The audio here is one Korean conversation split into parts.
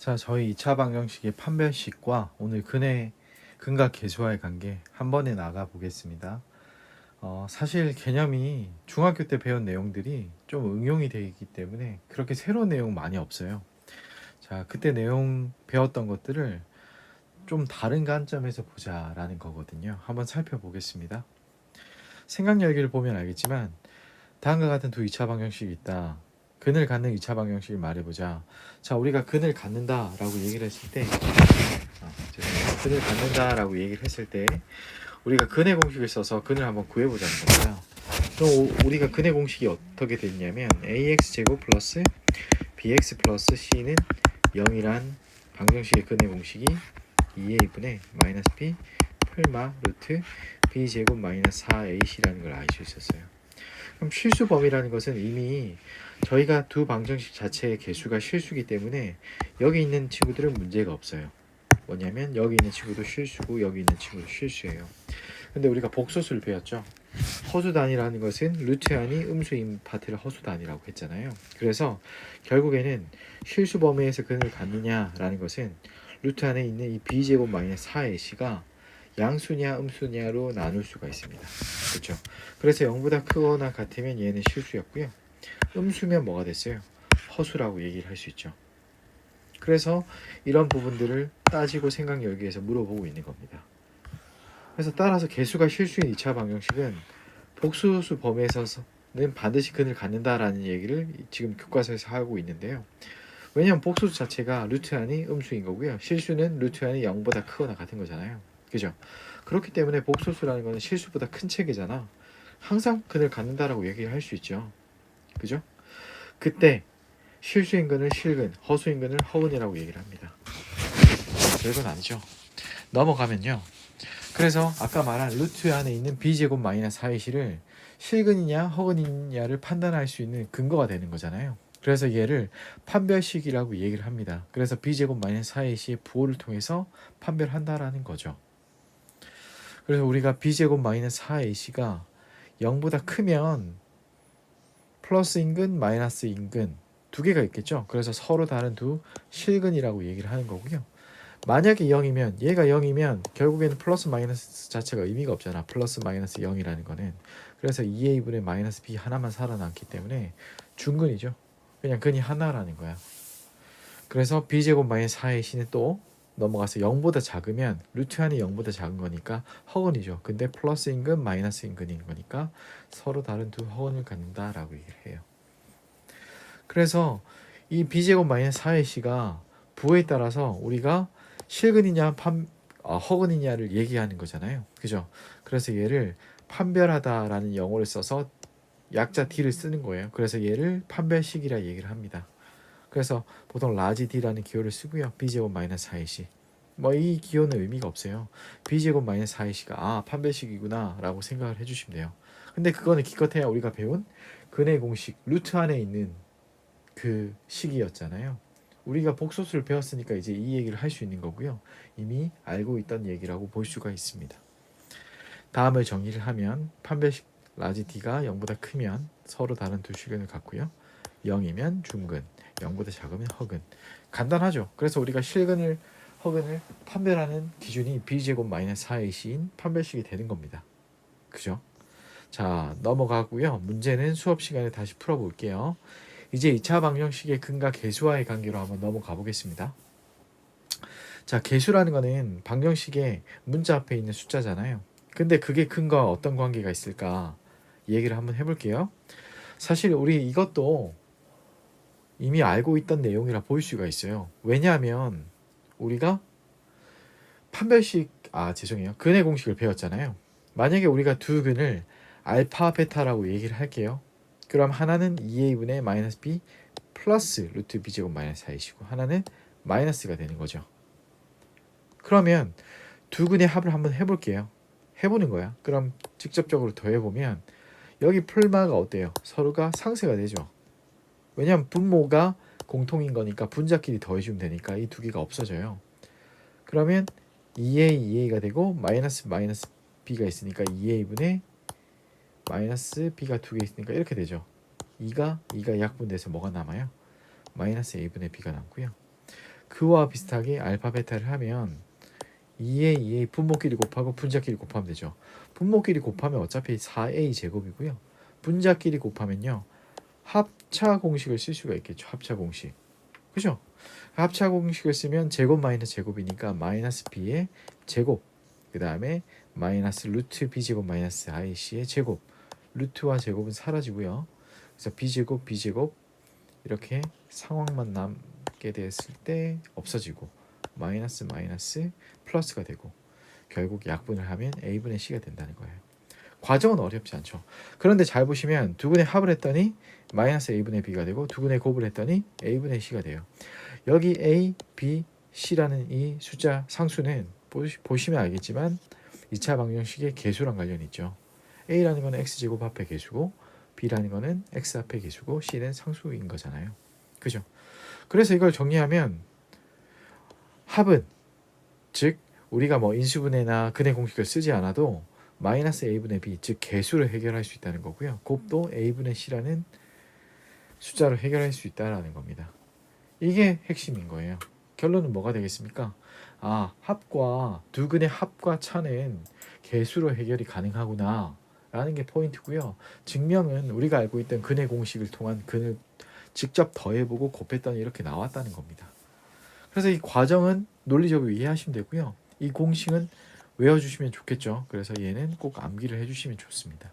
자, 저희 2차 방정식의 판별식과 오늘 근과 계수와의 관계 한 번에 나가 보겠습니다. 사실 개념이 중학교 때 배운 내용들이 좀 응용이 되어 있기 때문에 그렇게 새로운 내용 많이 없어요. 자, 그때 내용 배웠던 것들을 좀 다른 관점에서 보자라는 거거든요. 한번 살펴보겠습니다. 생각 열기를 보면 알겠지만 다음과 같은 두 2차 방정식이 있다. 근을 갖는 2차 방정식을 말해보자. 자, 우리가 근을 갖는다라고 얘기를 했을 때 죄송해요. 근을 갖는다라고 얘기를 했을 때 우리가 근의 공식을 써서 근을 한번 구해보자는 거고요. 그럼 우리가 근의 공식이 어떻게 됐냐면 ax 제곱 플러스 bx 플러스 c는 0이란 방정식의 근의 공식이 2a분의 마이너스 b 풀마 루트 b제곱 마이너스 4ac라는 걸 알 수 있었어요. 그럼 실수 범위라는 것은 이미 저희가 두 방정식 자체의 개수가 실수기 때문에 여기 있는 친구들은 문제가 없어요. 뭐냐면 여기 있는 친구도 실수고 여기 있는 친구도 실수예요. 근데 우리가 복소수를 배웠죠. 허수단위라는 것은 루트안이 음수인 파트를 허수단위라고 했잖아요. 그래서 결국에는 실수 범위에서 근을 갖느냐라는 것은 루트 안에 있는 이 b제곱 마이너스 4ac가 양수냐 음수냐로 나눌 수가 있습니다. 그렇죠? 그래서 0보다 크거나 같으면 얘는 실수였고요. 음수면 뭐가 됐어요? 허수라고 얘기를 할 수 있죠. 그래서 이런 부분들을 따지고 생각 열기에서 물어보고 있는 겁니다. 그래서 따라서 개수가 실수인 2차 방정식은 복수수 범위에서는 반드시 근을 갖는다라는 얘기를 지금 교과서에서 하고 있는데요. 왜냐하면 복수수 자체가 루트 안이 음수인 거고요. 실수는 루트 안이 0보다 크거나 같은 거잖아요. 그죠? 그렇기 때문에 복수수라는 거는 실수보다 큰 체계잖아. 항상 근을 갖는다라고 얘기를 할 수 있죠. 그죠? 그때 실수인근을 실근, 허수인근을 허근이라고 얘기를 합니다. 별건 아니죠. 넘어가면요. 그래서 아까 말한 루트 안에 있는 b제곱 마이너스 4ac를 실근이냐 허근이냐를 판단할 수 있는 근거가 되는 거잖아요. 그래서 얘를 판별식이라고 얘기를 합니다. 그래서 b제곱 마이너스 4ac의 부호를 통해서 판별한다라는 거죠. 그래서 우리가 b제곱 마이너스 4ac가 0보다 크면 플러스 인근 마이너스 인근 두 개가 있겠죠. 그래서 서로 다른 두 실근이라고 얘기를 하는 거고요. 만약에 0이면 얘가 0이면 결국에는 플러스 마이너스 자체가 의미가 없잖아. 플러스 마이너스 0이라는 거는. 그래서 2a분의 마이너스 b 하나만 살아남기 때문에 중근이죠. 그냥 근이 하나라는 거야. 그래서 b제곱 마이너스 4의 c는 또 넘어가서 0보다 작으면 루트 안이 0보다 작은 거니까 허근이죠. 근데 플러스 인근 마이너스 인근인 거니까 서로 다른 두 허근을 갖는다라고 얘기를 해요. 그래서 이 b제곱 마이너스 4의 c가 부호에 따라서 우리가 실근이냐 허근이냐를 얘기하는 거잖아요. 그죠? 그래서 얘를 판별하다라는 영어를 써서 약자 d를 쓰는 거예요. 그래서 얘를 판별식이라 얘기를 합니다. 그래서 보통 라지 d라는 기호를 쓰고요. b제곱 마이너스 4ac 뭐 이 기호는 의미가 없어요. b제곱 마이너스 4ac가 판별식이구나 라고 생각을 해주시면 돼요. 근데 그거는 기껏해야 우리가 배운 근의 공식 루트 안에 있는 그 식이었잖아요. 우리가 복소수를 배웠으니까 이제 이 얘기를 할 수 있는 거고요. 이미 알고 있던 얘기라고 볼 수가 있습니다. 다음을 정리를 하면 판별식 라지 d가 0보다 크면 서로 다른 두 실근을 갖고요. 0이면 중근, 0보다 작으면 허근. 간단하죠. 그래서 우리가 실근을 허근을 판별하는 기준이 b제곱 마이너스 4ac인 판별식이 되는 겁니다. 그죠? 자, 넘어가고요. 문제는 수업 시간에 다시 풀어볼게요. 이제 2차 방정식의 근과 계수와의 관계로 한번 넘어가 보겠습니다. 자, 계수라는 거는 방정식의 문자 앞에 있는 숫자잖아요. 근데 그게 근과 어떤 관계가 있을까 얘기를 한번 해볼게요. 사실 우리 이것도 이미 알고 있던 내용이라 볼 수가 있어요. 왜냐하면 우리가 죄송해요. 근의 공식을 배웠잖아요. 만약에 우리가 두 근을 알파, 베타라고 얘기를 할게요. 그럼 하나는 2a분의 마이너스 b 플러스 루트 b제곱 마이너스 4이시고 하나는 마이너스가 되는 거죠. 그러면 두 근의 합을 한번 해볼게요. 해보는 거야. 그럼 직접적으로 더해보면 여기 풀마가 어때요? 서로가 상쇄가 되죠. 왜냐하면 분모가 공통인 거니까 분자끼리 더해주면 되니까 이 두 개가 없어져요. 그러면 2a가 되고 마이너스 b가 있으니까 2a분의 마이너스 b가 두 개 있으니까 이렇게 되죠. 2가 약분돼서 뭐가 남아요? 마이너스 a분의 b가 남고요. 그와 비슷하게 알파 베타를 하면 2a 분모끼리 곱하고 분자끼리 곱하면 되죠. 분모끼리 곱하면 어차피 4a 제곱이고요. 분자끼리 곱하면요. 합차 공식을 쓸 수가 있겠죠. 합차 공식. 그죠? 합차 공식을 쓰면 제곱 마이너스 제곱이니까 마이너스 b의 제곱, 그 다음에 마이너스 루트 b제곱 마이너스 ic의 제곱, 루트와 제곱은 사라지고요. 그래서 b제곱 이렇게 상황만 남게 됐을 때 없어지고 마이너스 플러스가 되고 결국 약분을 하면 a분의 c가 된다는 거예요. 과정은 어렵지 않죠. 그런데 잘 보시면 두 분의 합을 했더니 마이너스 a분의 b가 되고 두 분의 곱을 했더니 a분의 c가 돼요. 여기 a, b, c라는 이 숫자 상수는 보시면 알겠지만 2차 방정식의 계수랑 관련이 있죠. a라는 거는 x제곱 합의 계수고 b라는 거는 x 합의 계수고 c는 상수인 거잖아요. 그죠? 그래서 이걸 정리하면 합은 즉 우리가 뭐 인수분해나 근해 공식을 쓰지 않아도 마이너스 a분의 b 즉 계수를 해결할 수 있다는 거고요. 곱도 a분의 c라는 숫자로 해결할 수 있다는 겁니다. 이게 핵심인 거예요. 결론은 뭐가 되겠습니까? 합과 두 근의 합과 차는 계수로 해결이 가능하구나 라는 게 포인트고요. 증명은 우리가 알고 있던 근의 공식을 통한 근을 직접 더해보고 곱했더니 이렇게 나왔다는 겁니다. 그래서 이 과정은 논리적으로 이해하시면 되고요. 이 공식은 외워주시면 좋겠죠. 그래서 얘는 꼭 암기를 해주시면 좋습니다.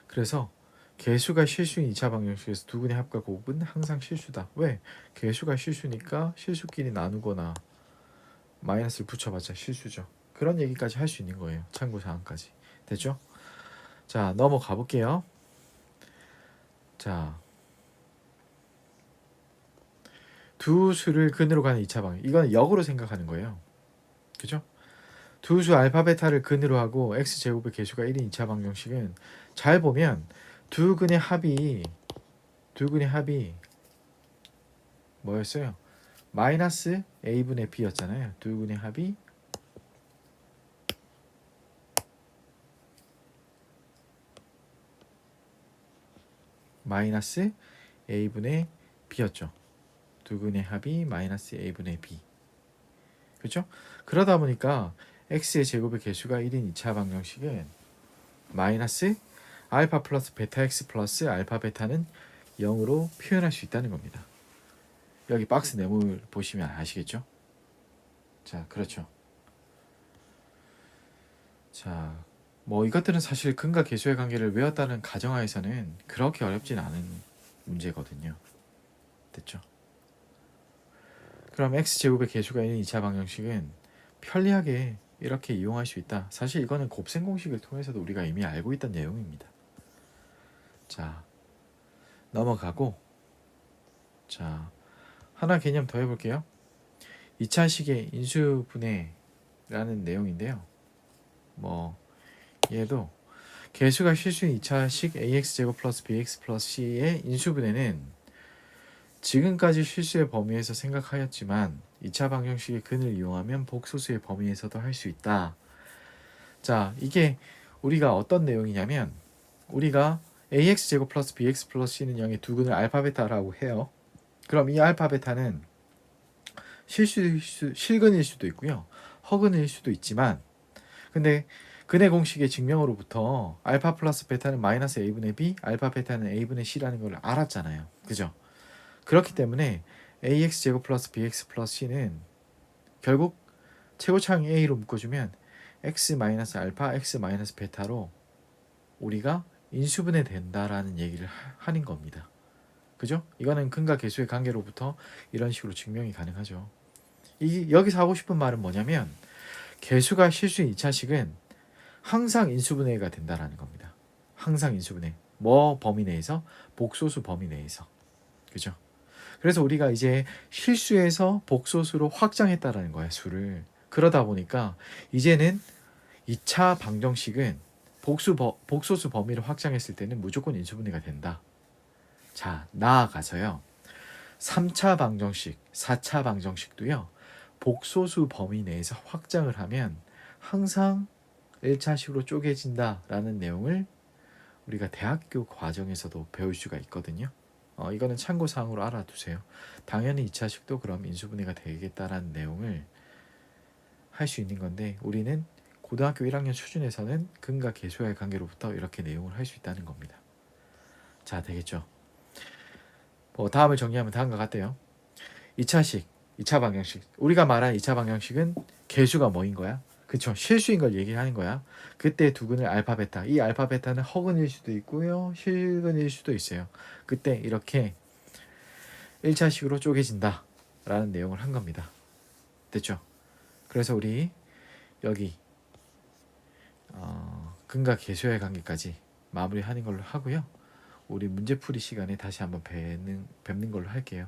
그래서 개수가 실수인 2차 방정식에서 두 근의 합과 곱은 항상 실수다. 왜? 개수가 실수니까 실수끼리 나누거나 마이너스를 붙여봤자 실수죠. 그런 얘기까지 할 수 있는 거예요. 참고사항까지. 됐죠? 자, 넘어가 볼게요. 자, 두 수를 근으로 가는 2차 방정. 이건 역으로 생각하는 거예요. 그죠? 두 수 알파 베타를 근으로 하고 x제곱의 개수가 1인 2차 방정식은 잘 보면 두 근의 합이 뭐였어요? 마이너스 a분의 b였잖아요. 두 근의 합이 마이너스 a분의 b였죠. 두 근의 합이 마이너스 a분의 b. 그렇죠? 그러다 보니까 x의 제곱의 개수가 1인 2차 방정식은 마이너스 알파 플러스 베타 x 플러스 알파 베타는 0으로 표현할 수 있다는 겁니다. 여기 박스 네모를 보시면 아시겠죠? 자, 그렇죠. 자, 뭐 이것들은 사실 근과 계수의 관계를 외웠다는 가정하에서는 그렇게 어렵진 않은 문제거든요. 됐죠? 그럼 x제곱의 개수가 있는 2차 방정식은 편리하게 이렇게 이용할 수 있다. 사실 이거는 곱셈 공식을 통해서도 우리가 이미 알고 있던 내용입니다. 자, 넘어가고 자, 하나 개념 더 해볼게요. 2차식의 인수분해라는 내용인데요. 뭐 얘도 개수가 실수인 2차식 ax제곱 플러스 bx 플러스 c의 인수분해는 지금까지 실수의 범위에서 생각하였지만 2차 방정식의 근을 이용하면 복소수의 범위에서도 할 수 있다. 자, 이게 우리가 어떤 내용이냐면 우리가 ax제곱 플러스 bx 플러스 c는 0의 두 근을 알파 베타라고 해요. 그럼 이 알파 베타는 실근일 수도 있고요. 허근일 수도 있지만 근데 근의 공식의 증명으로부터 알파 플러스 베타는 마이너스 a분의 b, 알파 베타는 a분의 c라는 걸 알았잖아요. 그죠? 그렇기 때문에 ax제곱 플러스 bx 플러스 c는 결국 최고차항 a로 묶어주면 x 마이너스 알파, x 마이너스 베타로 우리가 인수분해 된다라는 얘기를 하는 겁니다. 그죠? 이거는 근과 계수의 관계로부터 이런 식으로 증명이 가능하죠. 여기서 하고 싶은 말은 뭐냐면 개수가 실수인 2차식은 항상 인수분해가 된다라는 겁니다. 항상 인수분해. 뭐 범위 내에서? 복소수 범위 내에서. 그죠? 그래서 우리가 이제 실수에서 복소수로 확장했다라는 거야, 수를. 그러다 보니까 이제는 2차 방정식은 복소수 범위를 확장했을 때는 무조건 인수분해가 된다. 자, 나아가서요. 3차 방정식, 4차 방정식도요. 복소수 범위 내에서 확장을 하면 항상 1차식으로 쪼개진다라는 내용을 우리가 대학교 과정에서도 배울 수가 있거든요. 이거는 참고사항으로 알아두세요. 당연히 2차식도 그럼 인수분해가 되겠다라는 내용을 할 수 있는 건데 우리는 고등학교 1학년 수준에서는 근과 계수와의 관계로부터 이렇게 내용을 할 수 있다는 겁니다. 자, 되겠죠? 다음을 정리하면 다음과 같대요. 2차식, 2차 방정식. 우리가 말한 2차 방정식은 계수가 뭐인 거야? 그쵸? 실수인 걸 얘기하는 거야. 그때 두근을 알파, 베타. 이 알파, 베타는 허근일 수도 있고요. 실근일 수도 있어요. 그때 이렇게 1차식으로 쪼개진다 라는 내용을 한 겁니다. 됐죠? 그래서 우리 여기 근과 계수의 관계까지 마무리하는 걸로 하고요. 우리 문제풀이 시간에 다시 한번 뵙는 걸로 할게요.